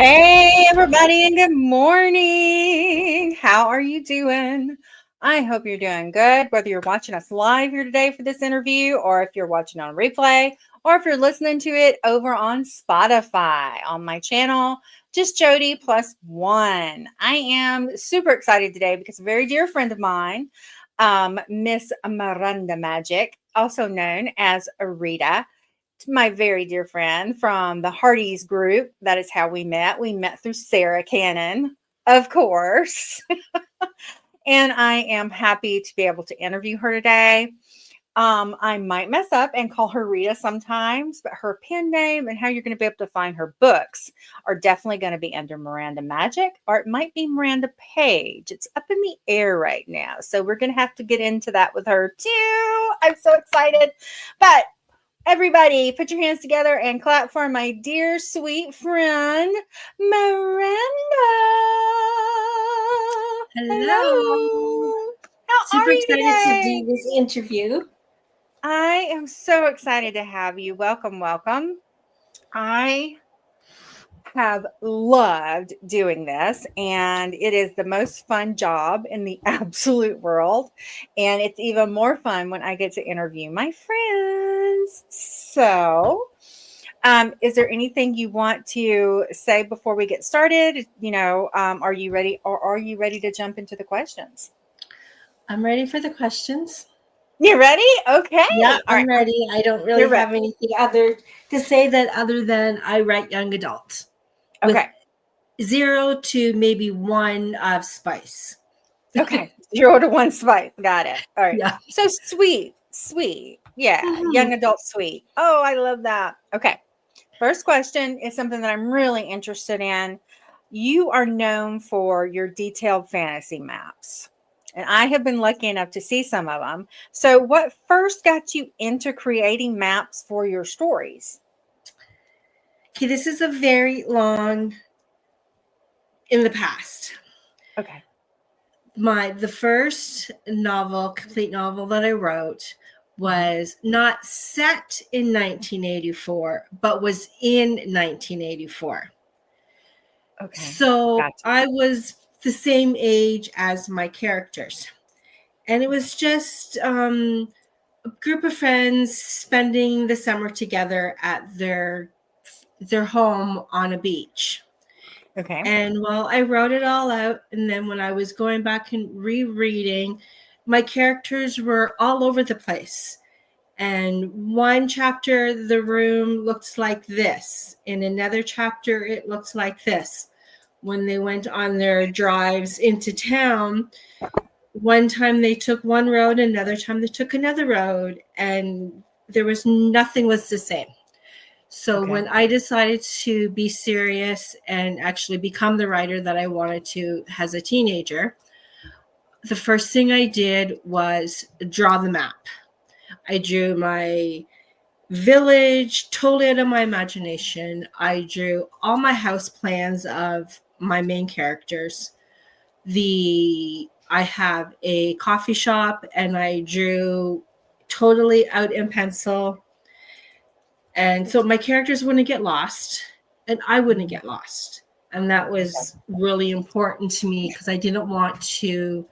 Hey, everybody, and good morning. How are you doing? I hope you're doing good, whether you're watching us live here today for this interview, or if you're watching on replay, or if you're listening to it over on Spotify on my channel, Just Jodee plus one. I am super excited today because a very dear friend of mine, Miss Miranda Magic, also known as Rita, my very dear friend from the Hardy's group. That is how we met. We met through Sarah Cannon, of course. And I am happy to be able to interview her today. I might mess up and call her Rita sometimes, but her pen name and how you're going to be able to find her books are definitely going to be under Miranda Magic, or it might be Miranda Page. It's up in the air right now. So we're going to have to get into that with her too. I'm so excited. But everybody, put your hands together and clap for my dear, sweet friend, Miranda. Hello. How Super are you excited to today? do this interview. I am so excited to have you. Welcome, welcome. I have loved doing this, and it is the most fun job in the absolute world. And it's even more fun when I get to interview my friends. So, is there anything you want to say before we get started? Are you ready, or are you ready to jump into the questions? I'm ready for the questions. You ready? Okay. Yeah, All right. I'm ready. I don't really You're have ready. anything other to say other than I write young adults with Okay. 0 to maybe 1 of spice. Okay. 0 to 1 spice. Got it. All right. Yeah. So sweet, sweet. Yeah. Young Mhm. adult sweet. Oh, I love that. Okay. First question is something that I'm really interested in. You are known for your detailed fantasy maps, and I have been lucky enough to see some of them. So, what first got you into creating maps for your stories? Okay, this is a very long in the past. Okay. The first complete novel that I wrote was not set in 1984, but was in 1984. Okay. So Gotcha. I was the same age as my characters. And it was just a group of friends spending the summer together at their home on a beach. Okay. And well, I wrote it all out. And then when I was going back and rereading, my characters were all over the place. And one chapter, the room looked like this. In another chapter, it looked like this. When they went on their drives into town, one time they took one road, another time they took another road, and nothing was the same. So Okay. when I decided to be serious and actually become the writer that I wanted to as a teenager, the first thing I did was draw the map. I drew my village totally out of my imagination. I drew all my house plans of my main characters. I have a coffee shop, and I drew totally out in pencil. And so my characters wouldn't get lost, and I wouldn't get lost. And that was really important to me because I didn't want to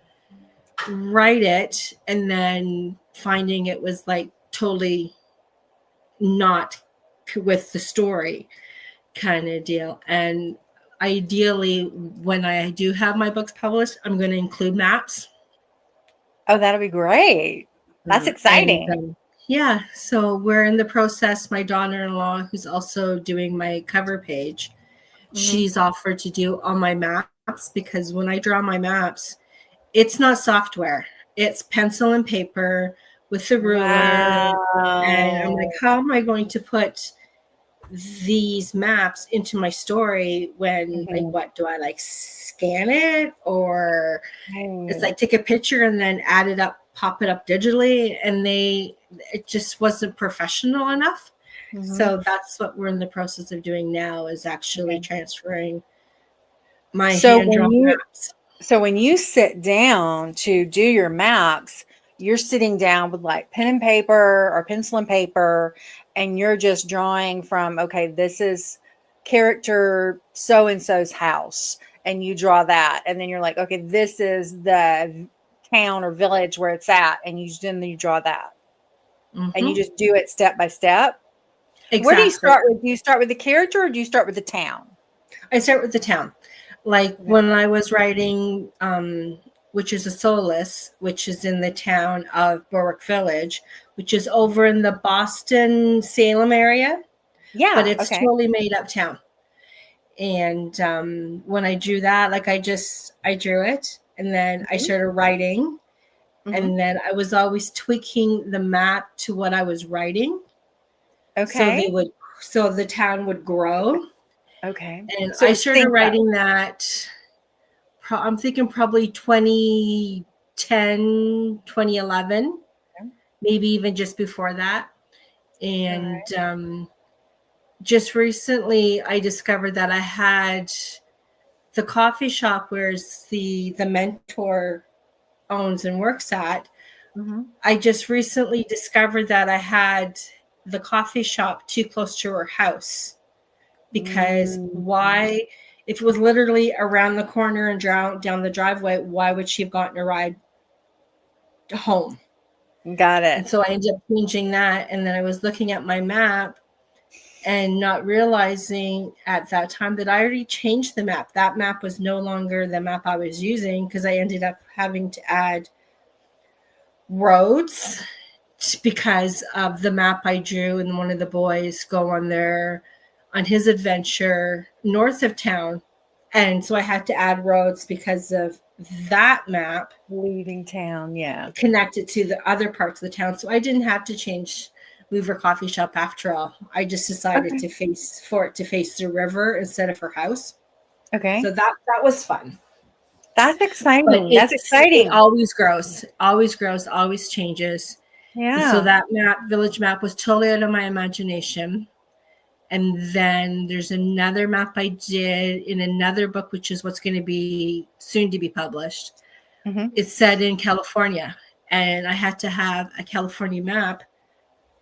write it and then finding it was like totally not with the story kind of deal. And ideally, when I do have my books published, I'm going to include maps. Oh, that'll be great. That's And exciting. yeah, so we're in the process. My daughter-in-law, who's also doing my cover page, Mhm. she's offered to do all my maps because when I draw my maps, it's not software. It's pencil and paper with the ruler. And I'm like, Wow. how am I going to put these maps into my story when, like, Mhm. what do I like scan it, or it's Mm. like take a picture and then add it up, pop it up digitally, and it just wasn't professional enough. Mhm. So that's what we're in the process of doing now, is actually Okay. transferring my So hand when drawn you maps. so when you sit down to do your maps, you're sitting down with like pen and paper or pencil and paper, and you're just drawing from, okay, this is character so and so's house, and you draw that, and then you're like, okay, this is the town or village where it's at, and then you draw that, and you just do it step by step. Exactly. Where do you start with? Do you start with the character, or do you start with the town? I start with the town. Like when I was writing, which is a Solus, which is in the town of Berwick Village, which is over in the Boston, Salem area. Yeah. But it's totally made up town. And when I drew that, like I drew it, and then I started writing, and then I was always tweaking the map to what I was writing. Okay. So the town would grow. Okay. And so I started writing that, I'm thinking probably 2010, 2011, maybe even just before that. And just recently I discovered that I had the coffee shop where the mentor owns and works at. I just recently discovered that I had the coffee shop too close to her house. Because why, if it was literally around the corner and down the driveway, why would she have gotten a ride home? Got it. And so I ended up changing that. And then I was looking at my map and not realizing at that time that I already changed the map. That map was no longer the map I was using, because I ended up having to add roads because of the map I drew, and one of the boys go on his adventure north of town. And so I had to add roads because of that map leaving town, connected to the other parts of the town. So I didn't have to move her coffee shop after all. I just decided to face the river instead of her house. Okay. So that was fun. That's exciting. That's exciting. It always grows, always changes. Yeah. And so that village map was totally out of my imagination. And then there's another map I did in another book, which is what's going to be soon to be published. It's set in California, and I had to have a California map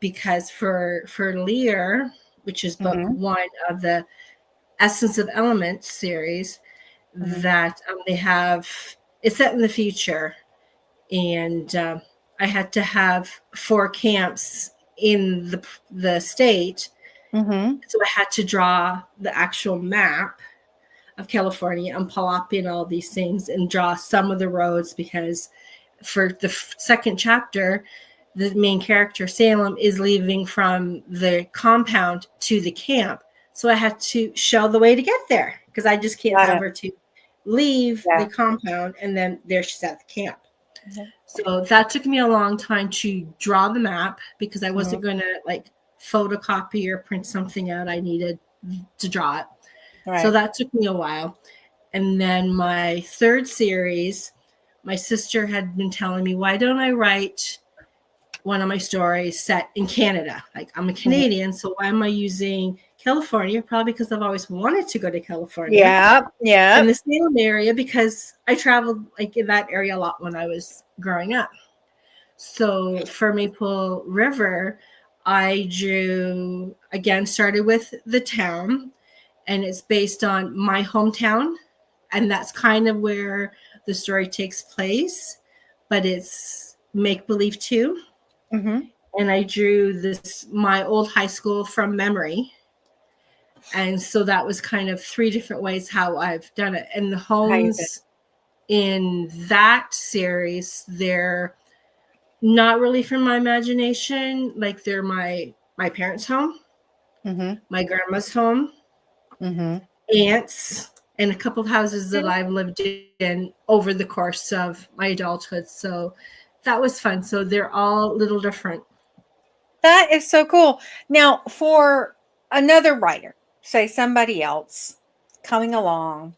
because for Lear, which is book one of the Essence of Elements series, that they have, it's set in the future, and I had to have 4 camps in the state. So I had to draw the actual map of California and pull up in all these things and draw some of the roads, because for the second chapter, the main character, Salem, is leaving from the compound to the camp. So I had to show the way to get there, because I just can't have her to leave the compound and then there she's at the camp. So that took me a long time to draw the map, because I wasn't going to photocopy or print something out. I needed to draw it. So that took me a while. And then my third series, my sister had been telling me, why don't I write one of my stories set in Canada? Like, I'm a Canadian, so why am I using California? Probably because I've always wanted to go to California. In the Salem area, because I traveled in that area a lot when I was growing up. So for Maple River, I drew, again, started with the town, and it's based on my hometown, and that's kind of where the story takes place, but it's make-believe too. And I drew my old high school from memory, and so that was kind of 3 different ways how I've done it. And the homes in that series, they're not really from my imagination. Like, they're my parents' home, my grandma's home, aunts, and a couple of houses that I've lived in over the course of my adulthood. So that was fun. So they're all a little different. That is so cool. Now, for another writer, say somebody else coming along,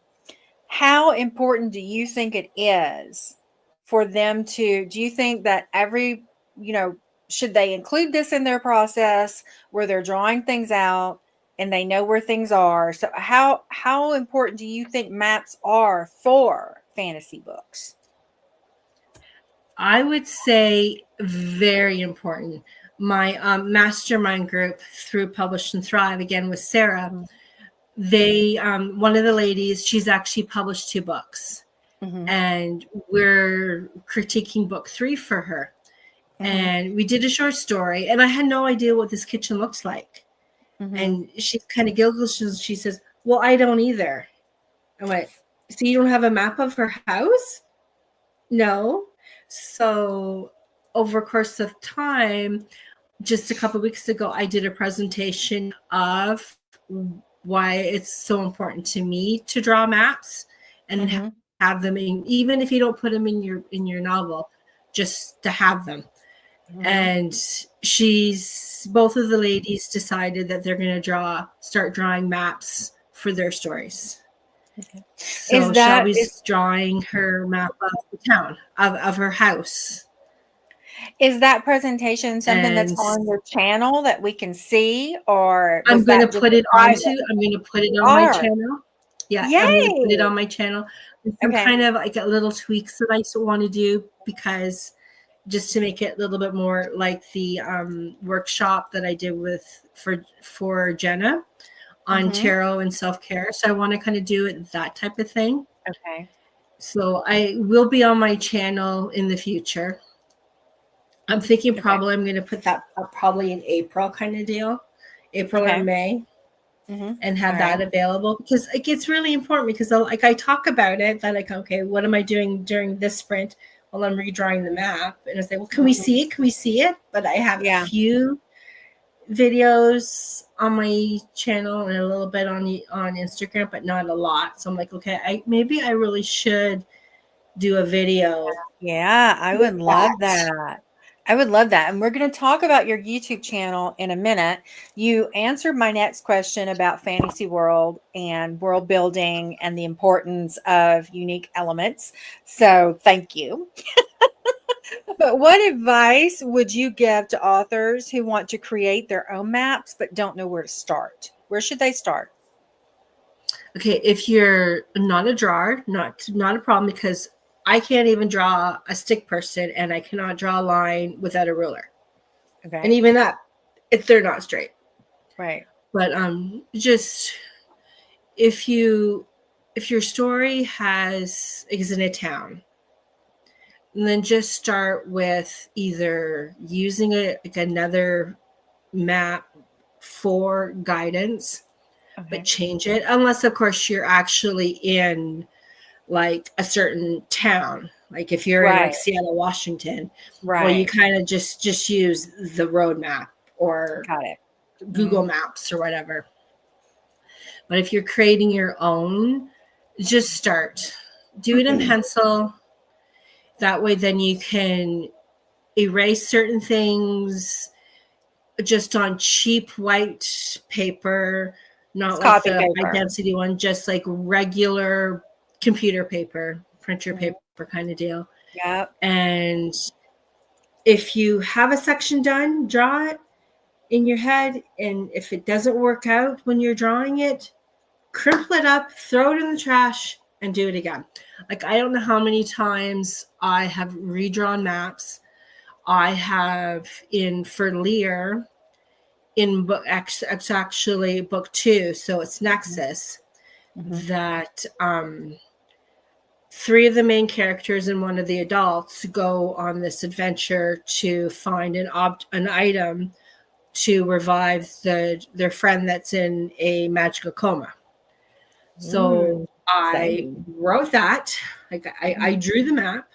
how important do you think it is for them to, do you think that should they include this in their process where they're drawing things out and they know where things are? So how important do you think maps are for fantasy books? I would say very important. My mastermind group through Publish and Thrive, again with Sarah, they one of the ladies, she's actually published 2 books, and we're critiquing book 3 for her. And we did a short story, and I had no idea what this kitchen looks like. And she kind of giggles. She says, well, I don't either. I went, so you don't have a map of her house? No. So over the course of time, just a couple of weeks ago, I did a presentation of why it's so important to me to draw maps and have them in, even if you don't put them in your novel, just to have them. And both of the ladies decided that they're going to start drawing maps for their stories. So Shelby's drawing her map of the town, of her house. Is that presentation something that's on your channel that we can see, or I'm going to put it on my channel. Yeah, Yay! I'm going to put it on my channel. Some kind of like little tweaks that I want to do, because just to make it a little bit more like the workshop that I did for Jenna on tarot and self-care. So I want to kind of do it that type of thing. Okay. So I will be on my channel in the future. I'm thinking probably I'm going to put that up probably in April kind of deal, April or May, and have that available, because it gets really important, because like I talk about it, that like, okay, what am I doing during this sprint? Well, I'm redrawing the map, and I say, well, can we see it? Can we see it? But I have a few videos on my channel and a little bit on Instagram, but not a lot. So I'm like, okay, maybe I really should do a video. Yeah, I would love that. I would love that. And we're going to talk about your YouTube channel in a minute. You answered my next question about fantasy world and world building and the importance of unique elements. So thank you. But what advice would you give to authors who want to create their own maps but don't know where to start? Where should they start? Okay, if you're not a drawer, not a problem, because I can't even draw a stick person, and I cannot draw a line without a ruler. Okay. And even that, if they're not straight. Right. But just if your story is in a town, and then just start with either using another map for guidance, but change it, unless of course you're actually in like a certain town. Like if you're in like Seattle, Washington, well, you kind of just use the road map or Google Maps or whatever. But if you're creating your own, just do it in pencil. That way, then you can erase certain things just on cheap white paper, not It's like the paper. high density one, just like regular computer paper, printer paper kind of deal. Yeah. And if you have a section done, draw it in your head. And if it doesn't work out when you're drawing it, crumple it up, throw it in the trash, and do it again. Like, I don't know how many times I have redrawn maps. I have for Lear, in book, it's actually book 2, so it's Nexus, that 3 of the main characters and 1 of the adults go on this adventure to find an item to revive their friend that's in a magical coma. So I wrote that. Like I drew the map,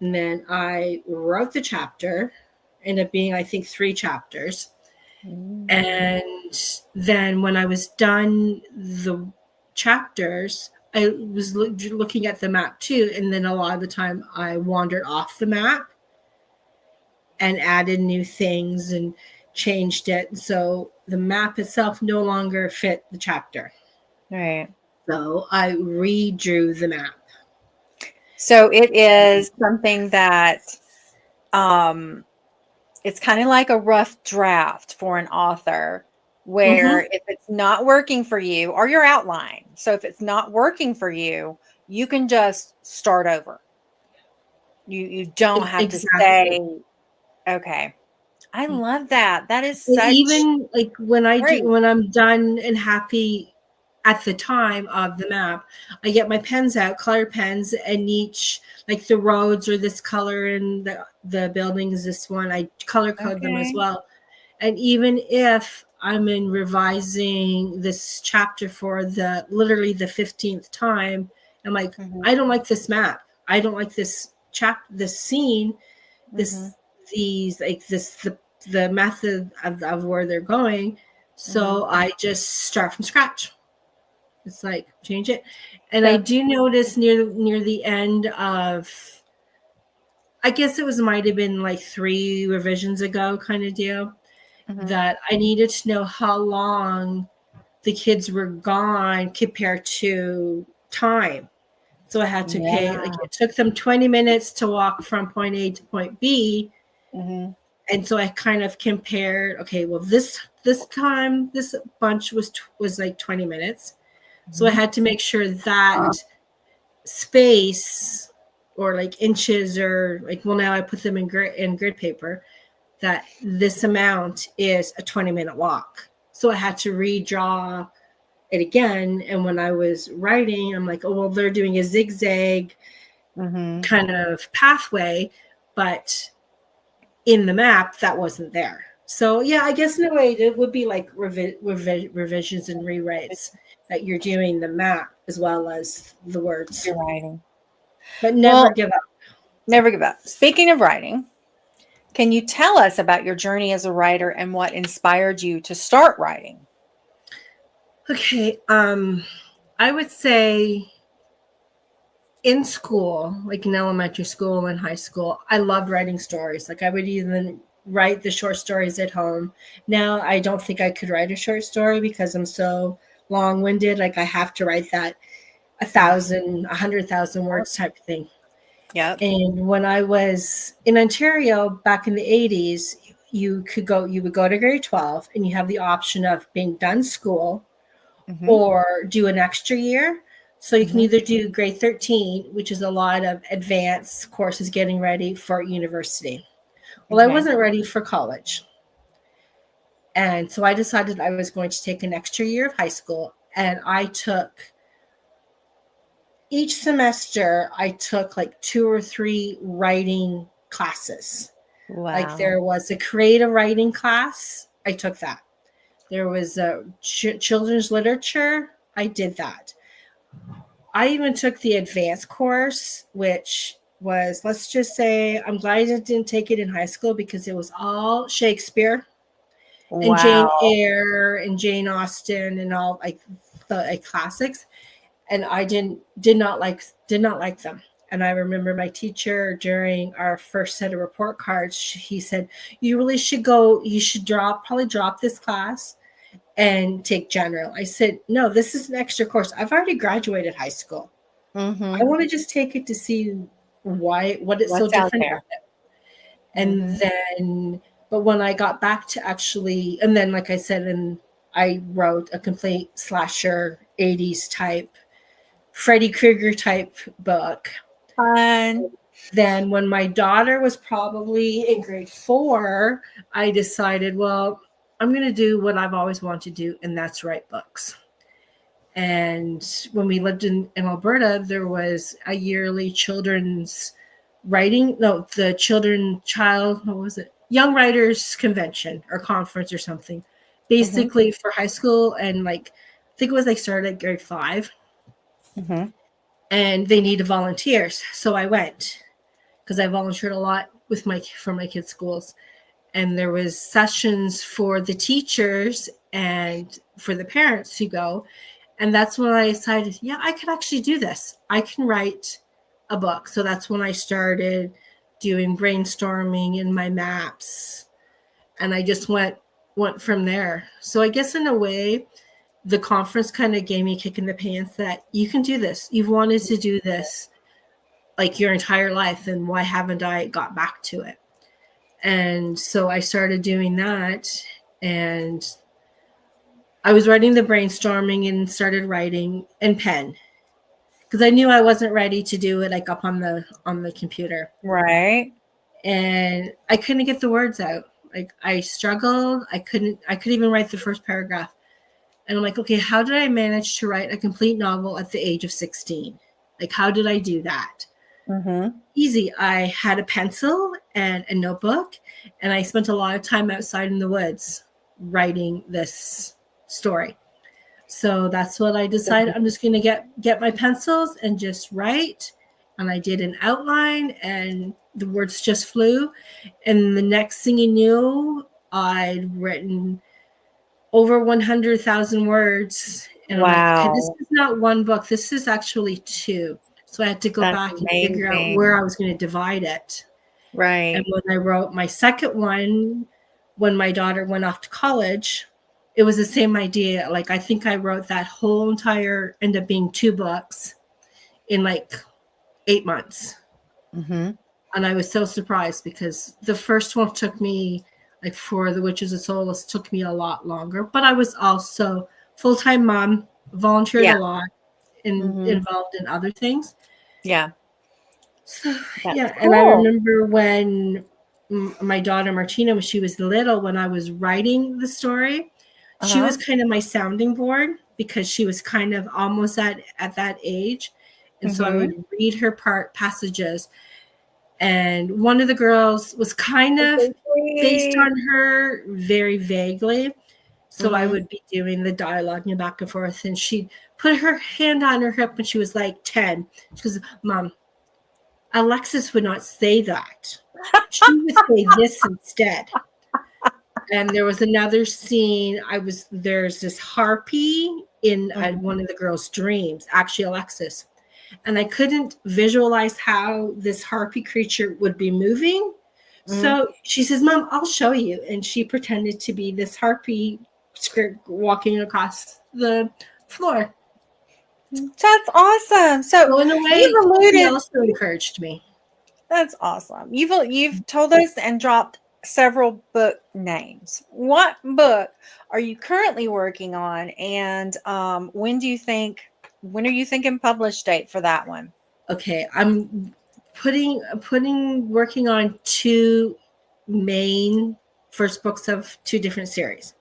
and then I wrote the chapter. Ended up being, I think, 3 chapters. And then when I was done the chapters, I was looking at the map too, and then a lot of the time I wandered off the map and added new things and changed it. So the map itself no longer fit the chapter. Right. So I redrew the map. So it is something that it's kind of like a rough draft for an author, where if it's not working for you, or your outline. So if it's not working for you, you can just start over. You don't have to say, okay. I love that. That is such even like when I'm done and happy at the time of the map, I get my pens out, color pens, and each, like the roads are this color and the building is this one. I color code them as Okay. well. And even if I'm in revising this chapter for literally the 15th time, I'm like, Mm-hmm. I don't like this map. I don't like this scene, Mm-hmm. these, like the method of where they're going. Mm-hmm. So I just start from scratch. It's like change it. And I So, do notice near the end of, I guess might have been like 3 revisions ago kind of deal, mm-hmm. that I needed to know how long the kids were gone compared to time. So I had to pay, Yeah. like it took them 20 minutes to walk from point A to point B. Mm-hmm. And so I kind of compared, okay, well this time this bunch was like 20 minutes. So I Mm-hmm. had to make sure that space, or like inches, or like, well, now I put them in grid paper, that this amount is a 20-minute walk. So I had to redraw it again. And when I was writing, I'm like, oh, well, they're doing a zigzag Mm-hmm. kind of pathway, but in the map that wasn't there. So yeah, I guess in a way it would be like revisions and rewrites, that you're doing the map as well as the words, You're writing. but never Well, give up. never give up. Speaking of writing, can you tell us about your journey as a writer and what inspired you to start writing? Okay, I would say in school, like in elementary school and high school, I loved writing stories. Like I would even write the short stories at home. Now I don't think I could write a short story because I'm so long-winded. Like I have to write that 1,000, 100,000 words type of thing. Yep. And when I was in Ontario back in the 80s, you would go to grade 12 and you have the option of being done school Mm-hmm. or do an extra year. So you can Mm-hmm. either do grade 13, which is a lot of advanced courses getting ready for university. Well, I Okay. wasn't ready for college. And so I decided I was going to take an extra year of high school. And each semester, I took like 2 or 3 writing classes. Like Wow. there was a creative writing class. I took that. There was a children's literature. I did that. I even took the advanced course, which was, let's just say, I'm glad I didn't take it in high school because it was all Shakespeare and Jane Wow. Eyre and Jane Austen and all like the classics. And I did not like them. And I remember my teacher during our first set of report cards, he said, you really should go, you should probably drop this class and take general. I said, no, this is an extra course. I've already graduated high school. I Mm-hmm. want to just take it to see what it's so What's out different there? about it. And Mm-hmm. then, but when I got back to actually, and then, like I said, and I wrote a complete slasher 80s type, Freddy Krueger type book. Fun. Then when my daughter was probably in grade 4, I decided, well, I'm going to do what I've always wanted to do, and that's write books. And when we lived in Alberta, there was a yearly children's the what was it? Young Writers Convention or conference or something, Mm-hmm. basically for high school. And like, I think it was like started at grade 5, Mm-hmm. and they needed volunteers. So I went because I volunteered a lot for my kids' schools. And there was sessions for the teachers and for the parents to go. And that's when I decided, yeah, I could actually do this. I can write a book. So that's when I started doing brainstorming in my maps. And I just went from there. So I guess in a way, the conference kind of gave me a kick in the pants that you can do this. You've wanted to do this like your entire life. And why haven't I got back to it? And so I started doing that. And I was writing the brainstorming and started writing in pen because I knew I wasn't ready to do it like up on the computer. Right. And I couldn't get the words out. Like I struggled. I couldn't even write the first paragraph. And I'm like, okay, how did I manage to write a complete novel at the age of 16? Like, how did I do that? Mm-hmm. Easy. I had a pencil and a notebook, and I spent a lot of time outside in the woods writing this story. So that's what I decided. I'm just going to get my pencils and just write. And I did an outline, and the words just flew. And the next thing you knew, I'd written over 100,000 words. And I'm like, okay, this Wow. is not one book. This is actually two. So I had to go That's back and figure out amazing. where I was going to divide it. Right. And when I wrote my second one, when my daughter went off to college, it was the same idea. Like, I think I wrote that whole entire, ended up being 2 books in like 8 months. Mm-hmm. And I was so surprised because the first one took me, like for The Witches of Solace, took me a lot longer. But I was also full-time mom, volunteered Yeah. a lot, and involved in other things. Yeah. So, That's yeah. cool. And I remember when my daughter Martina, when she was little, when I was writing the story, she was kind of my sounding board because she was kind of almost at that age. And so I would read her passages. And one of the girls was kind of based on her very vaguely. So I would be doing the dialogue back and forth. And she'd put her hand on her hip when she was like 10. She goes, Mom, Alexis would not say that. She would say this instead. And there was another scene. There's this harpy in one of the girls' dreams, actually Alexis. And I couldn't visualize how this harpy creature would be moving. So she says, Mom, I'll show you. And she pretended to be this harpy walking across the floor. That's awesome. So in a way, you've alluded, he also encouraged me. That's awesome. You've told us and dropped several book names. What book are you currently working on, and when are you thinking publish date for that one? Okay, I'm working on 2 main first books of 2 different series.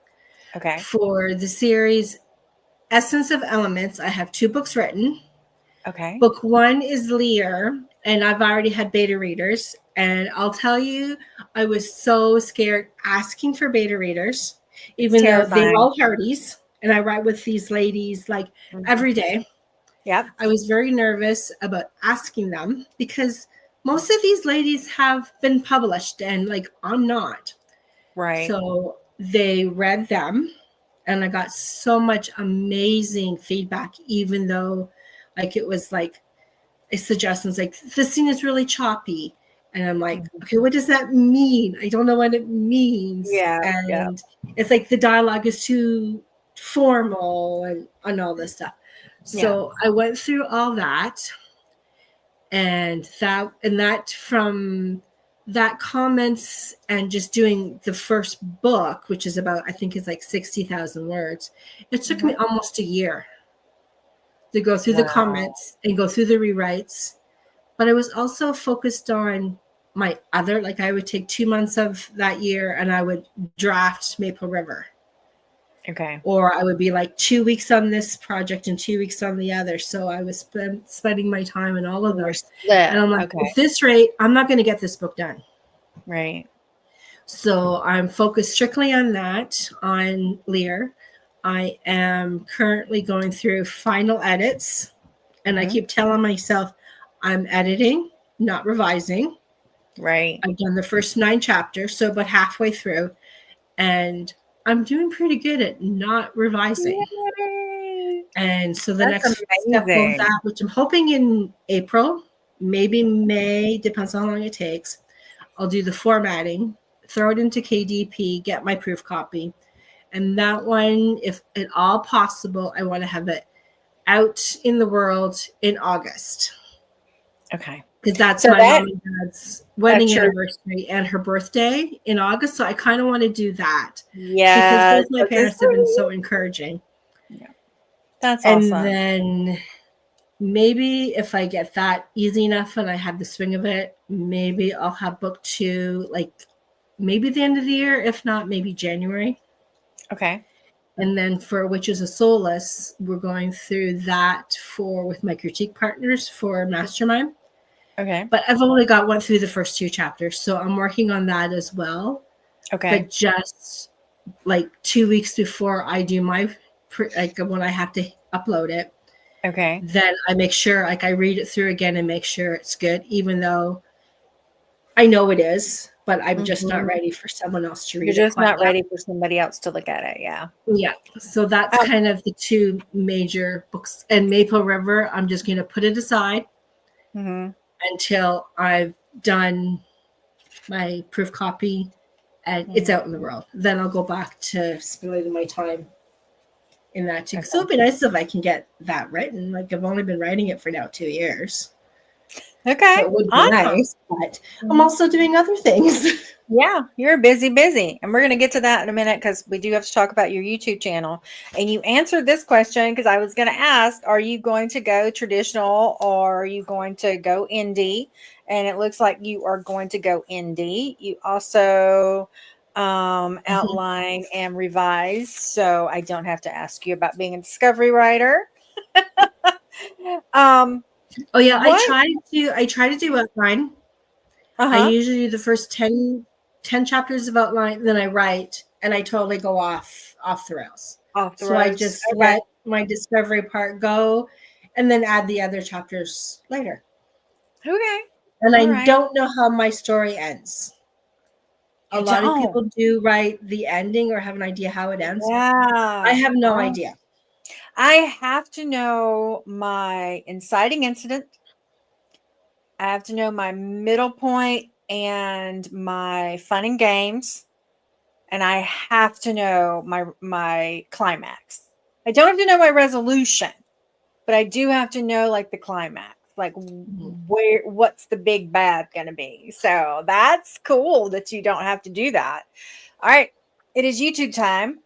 Okay. For the series Essence of Elements, I have 2 books written. Okay. Book 1 is Lear, and I've already had beta readers. And I'll tell you, I was so scared asking for beta readers, even though they're all hardies. And I write with these ladies like every day. Yep. I was very nervous about asking them because most of these ladies have been published and like I'm not. Right. So they read them and I got so much amazing feedback, even though like it was like a suggestions like this scene is really choppy. And I'm like, okay, what does that mean? I don't know what it means. Yeah. And it's like the dialogue is too formal and all this stuff. So I went through all that, and that from that comments and just doing the first book, which is about, I think it's like 60,000 words. It took me almost a year to go through the comments and go through the rewrites. But I was also focused on my other, like I would take 2 months of that year and I would draft Maple River. Okay. Or I would be like 2 weeks on this project and 2 weeks on the other. So I was spending my time in all of those. And I'm like, at this rate, I'm not going to get this book done. Right. So I'm focused strictly on that, on Lear. I am currently going through final edits. And I keep telling myself I'm editing, not revising. Right. I've done the first 9 chapters, so about halfway through. And I'm doing pretty good at not revising. Yay. And so the next step of that, which I'm hoping in April, maybe May, depends on how long it takes, I'll do the formatting, throw it into KDP, get my proof copy. And that one, if at all possible, I want to have it out in the world in August. Okay. Because that's my mom and dad's wedding anniversary and her birthday in August. So I kind of want to do that. Yeah. Because both my parents have been so encouraging. Yeah. That's awesome. And then maybe if I get that easy enough and I have the swing of it, maybe I'll have book 2, like maybe the end of the year. If not, maybe January. Okay. And then for Witches of Solace, we're going through that with my critique partners for Mastermind. Okay. But I've only went through the first 2 chapters, so I'm working on that as well. Okay. But just like 2 weeks before I do my, like when I have to upload it, Okay. then I make sure, like I read it through again and make sure it's good, even though I know it is, but I'm just not ready for someone else to read it. You're just quite not yet. ready for somebody else to look at it. Yeah. Yeah. So that's kind of the 2 major books. And Maple River, I'm just going to put it aside until I've done my proof copy and it's out in the world. Then I'll go back to spending my time in that too. So it'd be nice if I can get that written. Like I've only been writing it for now 2 years. Okay. So it would be nice, but I'm also doing other things. Yeah, you're busy. And we're going to get to that in a minute because we do have to talk about your YouTube channel. And you answered this question because I was going to ask, are you going to go traditional or are you going to go indie? And it looks like you are going to go indie. You also outline and revise. So I don't have to ask you about being a discovery writer. Oh yeah, I try to do outline. I usually do the first 10 chapters of outline, then I write, and I totally go off the rails. So I just let my discovery part go, and then add the other chapters later. Okay. And I don't know how my story ends. A lot of people do write the ending or have an idea how it ends. Yeah. I have no idea. I have to know my inciting incident. I have to know my middle point and my fun and games. And I have to know my climax. I don't have to know my resolution, but I do have to know like the climax, like what's the big bad going to be. So that's cool that you don't have to do that. All right. It is YouTube time.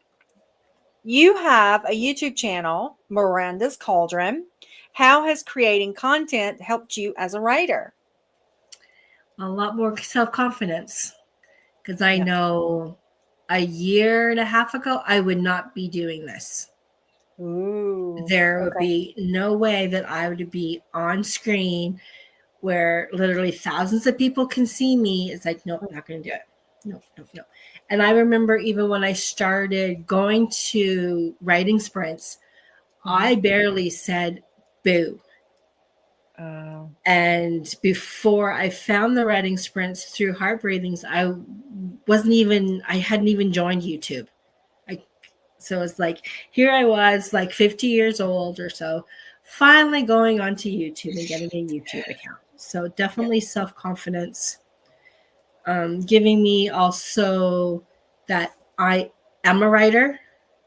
You have a YouTube channel, Miranda's Cauldron. How has creating content helped you as a writer? A lot more self-confidence, because I know a year and a half ago, I would not be doing this. Ooh, there would be no way that I would be on screen where literally thousands of people can see me. It's like, no, I'm not going to do it. No. And I remember even when I started going to writing sprints, I barely said boo. And before I found the writing sprints through Heart Breathings, I hadn't even joined YouTube. So it's like, here I was like 50 years old or so, finally going onto YouTube and getting a YouTube account. So definitely self-confidence, giving me also that I am a writer.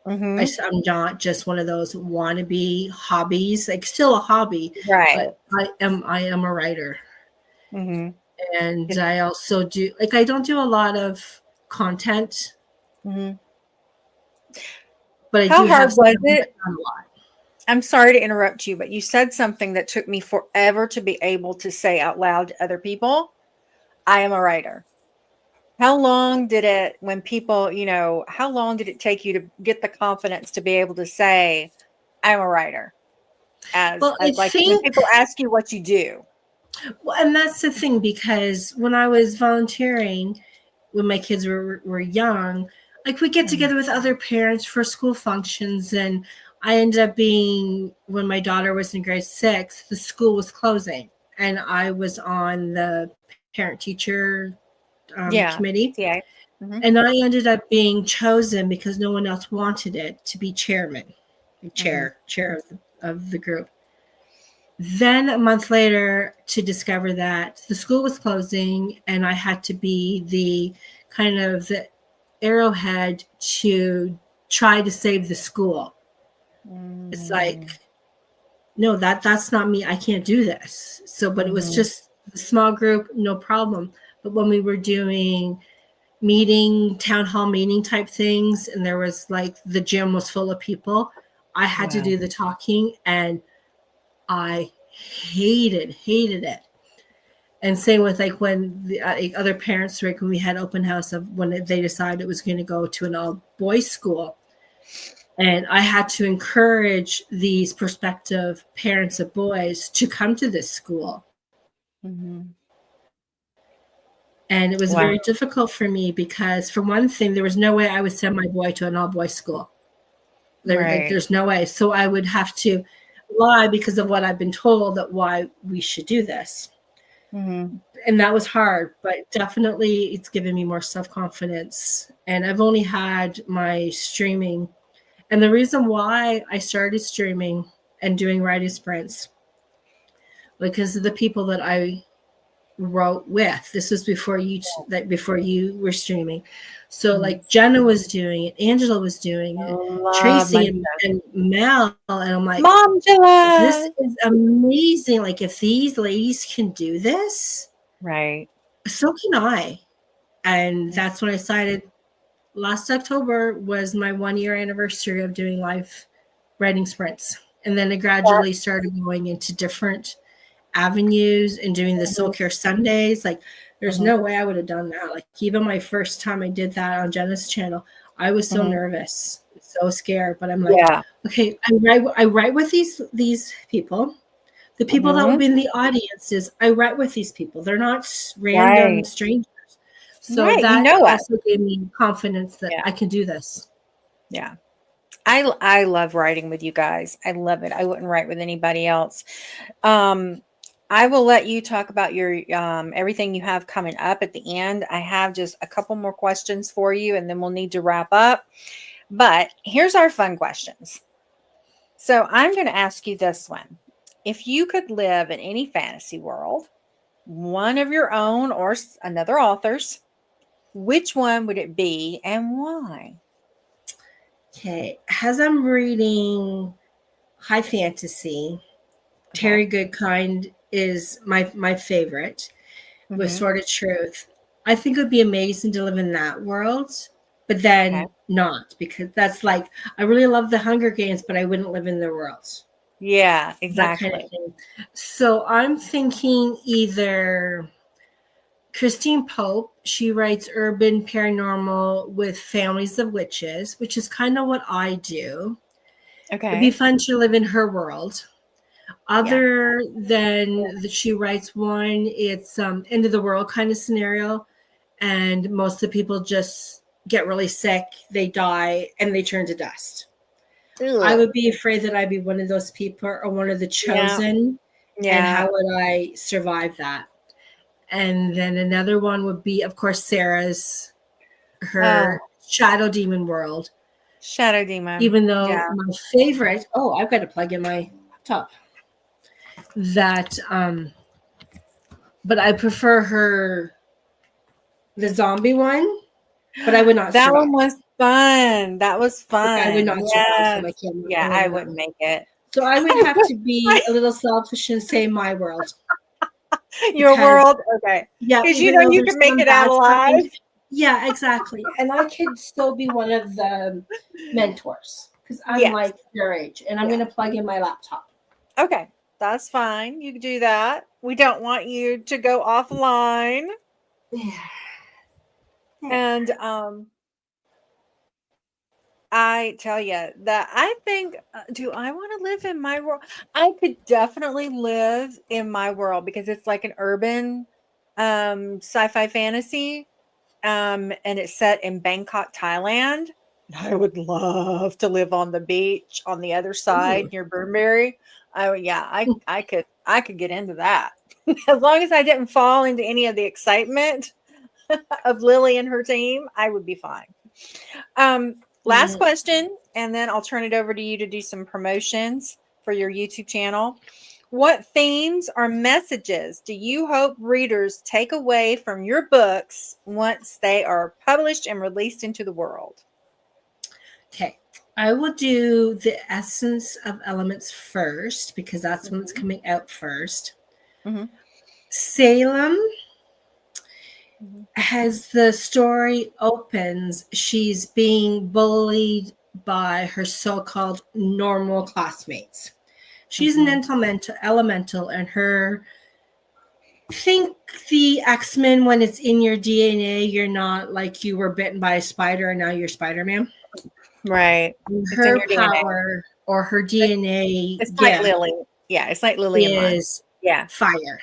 I'm not just one of those wannabe hobbies, like still a hobby, but I am a writer. And I also do, like, I don't do a lot of content, but I How do hard have was it? a lot. I'm sorry to interrupt you, but you said something that took me forever to be able to say out loud to other people. I am a writer. How long did it, when people, how long did it take you to get the confidence to be able to say, I'm a writer? As like when people ask you what you do. Well, and that's the thing, because when I was volunteering, when my kids were young, like we get together with other parents for school functions, and I ended up being, when my daughter was in grade 6, the school was closing, and I was on the parent-teacher committee. Yeah. And I ended up being chosen because no one else wanted it, to be chairman, chair of the group. Then a month later, to discover that the school was closing and I had to be the kind of the arrowhead to try to save the school. It's like, no, that's not me. I can't do this. So, but it was just a small group, no problem. But when we were doing town hall meeting type things, and there was like, the gym was full of people, I had to do the talking, and I hated it. And same with like when the other parents, like when we had open house of when they decided it was going to go to an all boys school, And I had to encourage these prospective parents of boys to come to this school. Mm-hmm. And it was Wow. very difficult for me because, for one thing, there was no way I would send my boy to an all-boys school. Right. There's no way. So I would have to lie because of what I've been told that why we should do this. Mm-hmm. And that was hard, but definitely it's given me more self-confidence. And I've only had my streaming. And the reason why I started streaming and doing writing sprints, because of the people that I wrote with. This was before you were streaming. So Mm-hmm. like Jenna was doing it, Angela was doing I it, love Tracy my and Mel, and I'm like, this Momjula. is amazing. Like, if these ladies can do this, Right. so can I. And that's when I decided. Last October was my 1-year anniversary of doing live writing sprints. And then I gradually started going into different avenues and doing the soul care Sundays. Like, there's no way I would have done that. Like, even my first time I did that on Jenna's channel, I was so nervous, so scared. But I'm like, okay, I write with these people. The people that will be in the audiences, I write with these people. They're not random strangers. So Right. that You know it. also gave me confidence that I can do this. Yeah. I love writing with you guys. I love it. I wouldn't write with anybody else. I will let you talk about your everything you have coming up at the end. I have just a couple more questions for you, and then we'll need to wrap up. But here's our fun questions. So I'm going to ask you this one. If you could live in any fantasy world, one of your own or another author's, which one would it be and why? Okay. As I'm reading high fantasy, Terry Goodkind is my favorite with Sword of Truth. I think it would be amazing to live in that world, but then not, because that's like, I really love the Hunger Games, but I wouldn't live in their worlds. Yeah, exactly. That kind of thing. So I'm thinking either Christine Pope. She writes urban paranormal with families of witches, which is kind of what I do. Okay. It'd be fun to live in her world. Other than that, she writes one, it's end of the world kind of scenario, and most of the people just get really sick, they die, and they turn to dust. Ugh. I would be afraid that I'd be one of those people or one of the chosen. And how would I survive that? And then another one would be, of course, Sarah's, her Shadow Demon world. Shadow Demon. Even though my favorite, I've got to plug in my laptop. That, but I prefer her, the zombie one, but I would not That survive. one was fun. That was fun. I would not survive, so I can't. Yeah, I wouldn't make it. So I would have to be a little selfish and say my world. Your world? Okay. Yeah. Because you know you can make it out alive. Yeah, exactly. And I could still be one of the mentors because I'm like their age, and I'm going to plug in my laptop. Okay. That's fine. You can do that. We don't want you to go offline. Yeah. And I tell you that I think, do I want to live in my world? I could definitely live in my world because it's like an urban sci-fi fantasy. And it's set in Bangkok, Thailand. I would love to live on the beach on the other side near Burnberry. I could get into that. As long as I didn't fall into any of the excitement of Lily and her team, I would be fine. Last question, and then I'll turn it over to you to do some promotions for your YouTube channel. What themes or messages do you hope readers take away from your books once they are published and released into the world? Okay. I will do the essence of elements first because that's when it's coming out first. Salem, as the story opens, she's being bullied by her so-called normal classmates. She's an elemental, and her, think the X-Men, when it's in your DNA, you're not like you were bitten by a spider and now you're Spider-Man. Right. It's in Her your DNA. power or her DNA It's like gift Lily. Yeah, it's like Lily and mine. is Yeah. fire,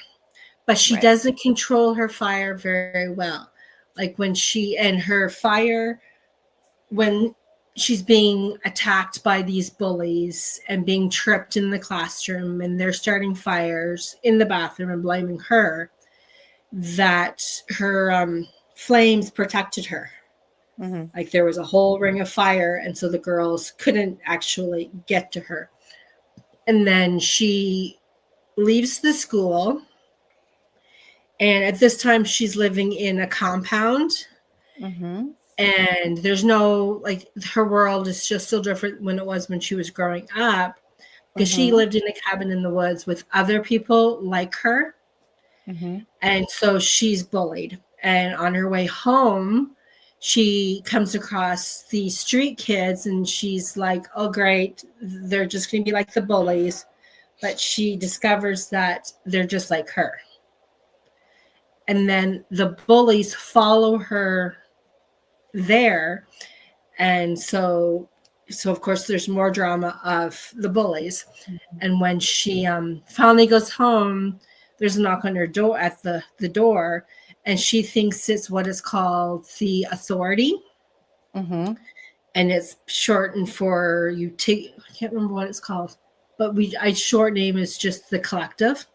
but she Right. doesn't control her fire very well. Like when she and her fire, when she's being attacked by these bullies and being tripped in the classroom and they're starting fires in the bathroom and blaming her, that her flames protected her. Mm-hmm. Like there was a whole ring of fire, and so the girls couldn't actually get to her. And then she leaves the school, and at this time she's living in a compound, Mm-hmm. and there's no, like, her world is just so different when it was when she was growing up, because she Mm-hmm. lived in a cabin in the woods with other people like her. Mm-hmm. And so she's bullied. And on her way home, she comes across the street kids and she's like, oh, great. They're just going to be like the bullies. But she discovers that they're just like her. And then the bullies follow her there. And so of course there's more drama of the bullies. And when she finally goes home, there's a knock on her door at the door, and she thinks it's what is called the authority. Mm-hmm. And it's shortened for I can't remember what it's called, but short name is just the collective.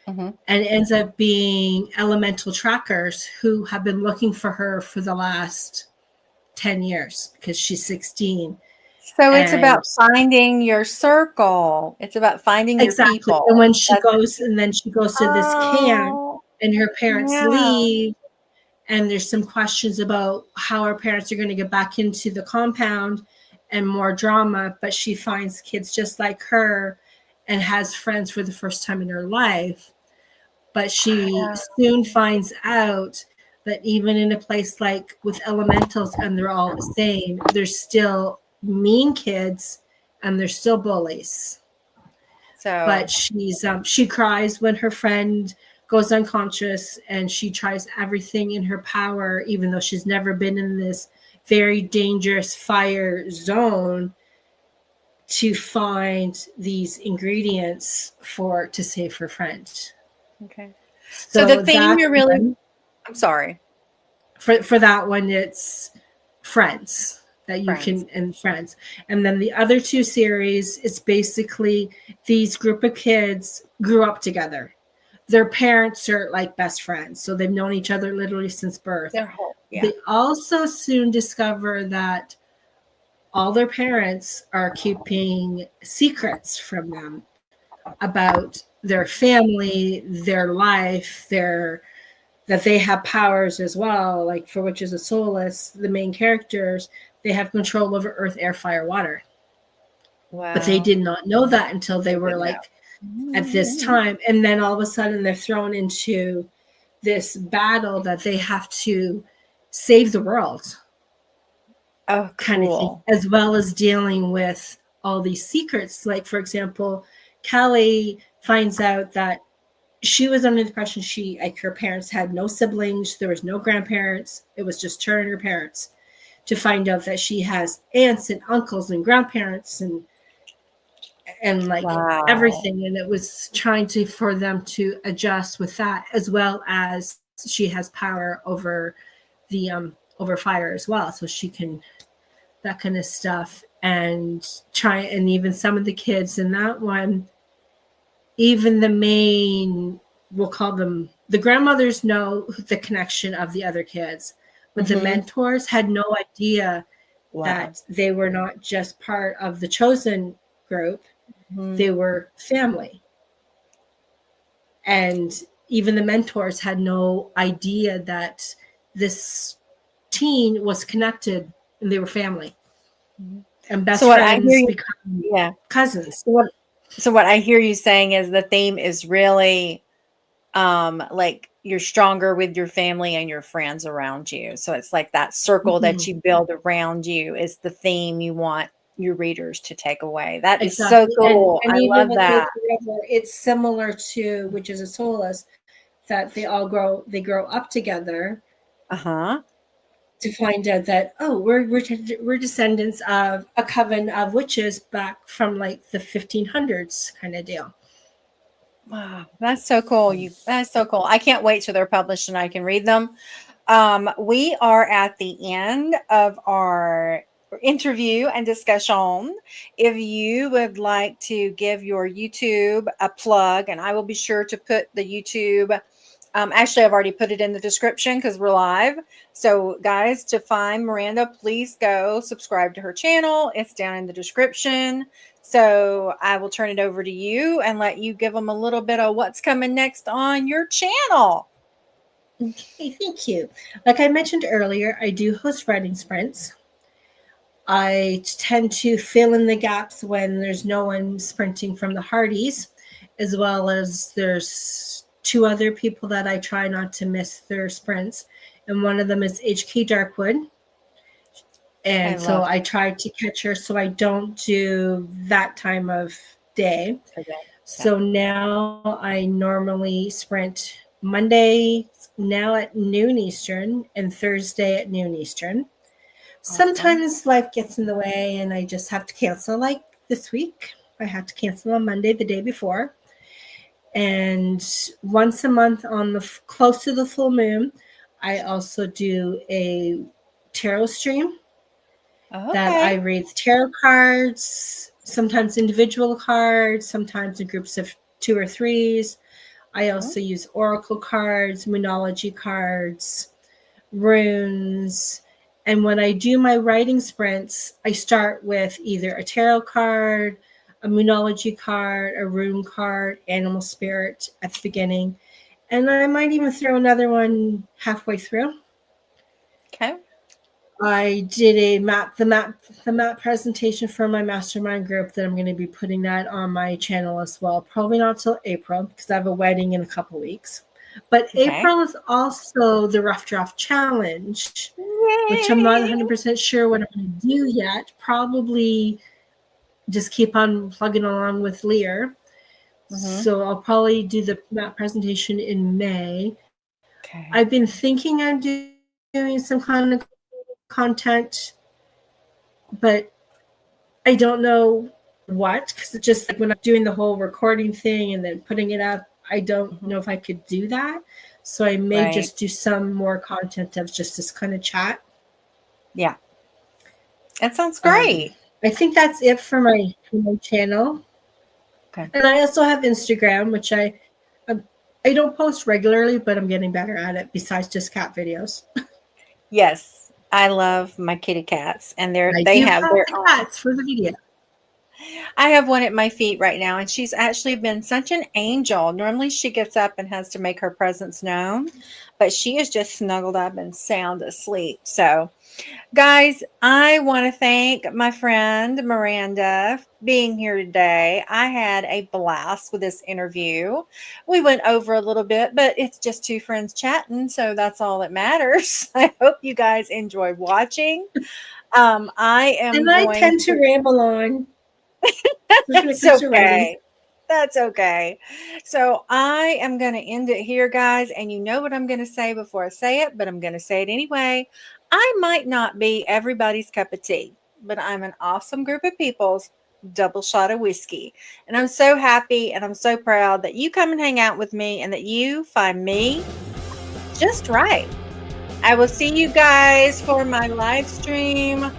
Mm-hmm. And it ends up being elemental trackers who have been looking for her for the last 10 years because she's 16. So it's And about finding your circle. It's about finding your exactly. And people. when she goes, and then she goes to this camp, Oh, and her parents yeah. leave, and there's some questions about how her parents are going to get back into the compound and more drama. But she finds kids just like her and has friends for the first time in her life. But she soon finds out that even in a place like with elementals and they're all the same, there's still mean kids and there's still bullies. So But she cries when her friend goes unconscious, and she tries everything in her power, even though she's never been in this very dangerous fire zone, to find these ingredients to save her friend. okay. So the So theme that you're really one, I'm sorry. for that one, it's friends that you Friends. can, and friends. And then the other two series, it's basically these group of kids grew up together. Their parents are like best friends, so they've known each other literally since birth. Their whole They also soon discover that all their parents are keeping secrets from them about their family, their life, that they have powers as well, like for Witches of Solace, the main characters, they have control over earth, air, fire, water. But they Wow. did not know that until they were Didn't know. like at this time. And then all of a sudden they're thrown into this battle that they have to save the world, Oh, kind of thing, cool. as well as dealing with all these secrets. Like, for example, Kelly finds out that she was under the impression her parents had no siblings, there was no grandparents, it was just her and her parents, to find out that she has aunts and uncles and grandparents and like Wow. everything. And it was trying for them to adjust with that, as well as she has power over the over fire as well, so she can, that kind of stuff. And even some of the kids in that one, even the main, we'll call them the grandmothers, know the connection of the other kids, but the mentors had no idea that they were not just part of the chosen group, they were family. And even the mentors had no idea that this teen was connected and they were family. And best So what I hear friends you, become cousins. so what I hear you saying is the theme is really like you're stronger with your family and your friends around you. So it's like that circle that you build around you is the theme you want your readers to take away. That is so Exactly. cool. And I even love with that. Lady River, it's similar to Witches of Solace, that they grow up together. Uh-huh. to find out that, oh, we're descendants of a coven of witches back from like the 1500s kind of deal. Wow, that's so cool. That's so cool. I can't wait till they're published and I can read them. We are at the end of our interview and discussion. If you would like to give your YouTube a plug, and I will be sure to put the YouTube. Actually, I've already put it in the description because we're live. So, guys, to find Miranda, please go subscribe to her channel. It's down in the description. So, I will turn it over to you and let you give them a little bit of what's coming next on your channel. Okay, thank you. Like I mentioned earlier, I do host writing sprints. I tend to fill in the gaps when there's no one sprinting from the Hardys, as well as there's two other people that I try not to miss their sprints. And one of them is HK Darkwood. And so I try to catch her so I don't do that time of day. Okay. So now I normally sprint Monday now at noon Eastern and Thursday at noon Eastern. Awesome. Sometimes life gets in the way and I just have to cancel. Like this week, I had to cancel on Monday, the day before. And once a month on the close to the full moon, I also do a tarot stream that I read tarot cards, sometimes individual cards, sometimes in groups of 2 or 3s. I also use oracle cards, moonology cards, runes. And when I do my writing sprints, I start with either a tarot card, a moonology card, a rune card, animal spirit at the beginning. And I might even throw another one halfway through. Okay. I did the map presentation for my mastermind group that I'm going to be putting that on my channel as well. Probably not till April because I have a wedding in a couple weeks. But April is also the Rough Draft Challenge, which I'm not 100% sure what I'm going to do yet. Probably just keep on plugging along with Lear. So I'll probably do the map presentation in May. Okay. I've been thinking of doing some kind of content, but I don't know what, because it's just like when I'm doing the whole recording thing and then putting it up, I don't know if I could do that. So I may just do some more content of just this kind of chat. Yeah. That sounds great. I think that's it for my channel. Okay. And I also have Instagram, which I don't post regularly, but I'm getting better at it besides just cat videos. Yes. I love my kitty cats, and they have their cats for the video. I have one at my feet right now, and she's actually been such an angel. Normally she gets up and has to make her presence known, but she is just snuggled up and sound asleep. So, guys, I want to thank my friend Miranda for being here today. I had a blast with this interview. We went over a little bit, but it's just two friends chatting, so that's all that matters. I hope you guys enjoyed watching. I tend to ramble on. That's okay. That's okay. So I am going to end it here, guys. And you know what I'm going to say before I say it, but I'm going to say it anyway. I might not be everybody's cup of tea, but I'm an awesome group of people's double shot of whiskey. And I'm so happy and I'm so proud that you come and hang out with me and that you find me just right. I will see you guys for my live stream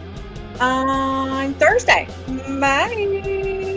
on Thursday. Bye.